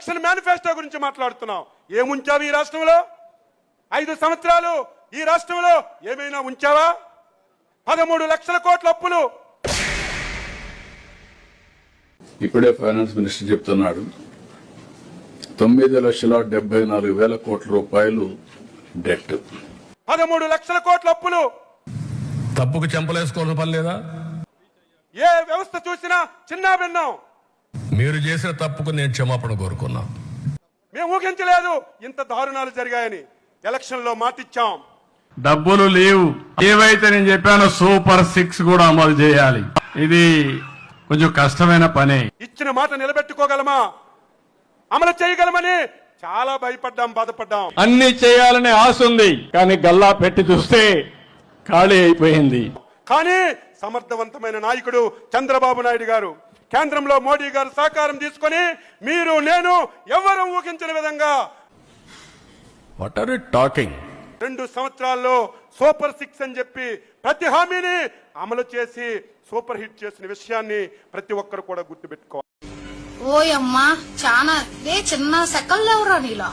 Election manifesto గురించి మాట్లాడుతున్నాం. ఏముంచావు ఈ రాష్ట్రంలో? 5 సంవత్సరాలు ఈ రాష్ట్రంలో ఏమైనా ఉంచావా? 13 లక్షల కోట్ల అప్పులు. ఇప్పుడే ఫైనాన్స్ మినిస్టర్ చెప్తున్నాడు 9,74,000 కోట్ల రూపాయలు డెట్. 13 లక్షల కోట్ల అప్పులు. తప్పుకు చెంపలేసుకోవాల్సిన పని లేదా? ఏ వ్యవస్థ చూసినా చిన్న భిన్నం. మీరు చేసిన తప్పుకు నేను క్షమాపణ కోరుకున్నా. మేము ఊహించలేదు ఇంత దారుణాలు జరిగాయని. ఎలక్షన్ లో మాటిచ్చాం. డబ్బులు లేవు. ఏవైతే నేను చెప్పానో సూపర్ 6 కూడా అమలు చేయాలి. ఇది కొంచెం కష్టమైన పనే. ఇచ్చిన మాట నిలబెట్టుకోగలమా, అమలు చేయగలమని చాలా భయపడ్డాం, బాధపడ్డాం. అన్ని చేయాలనే ఆశ ఉంది, కానీ గల్లా పెట్టి చూస్తే ఖాళీ అయిపోయింది. కానీ సమర్థవంతమైన నాయకుడు చంద్రబాబు నాయుడు గారు, కేంద్రంలో మోడీ గారు సహకారం తీసుకొని మీరు నేను ఎవరు ఊహించిన విధంగా వాట్ ఆర్ యు టాకింగ్? 2 సంవత్సరాల్లో సూపర్ 6 అని చెప్పి ప్రతి హామీని అమలు చేసి సూపర్ హిట్ చేసిన విషయాన్ని ప్రతి ఒక్కరు కూడా గుర్తుపెట్టుకోవాలి. ఓయమ్మా చానా చిన్న సెకల్లేవరా నీలా.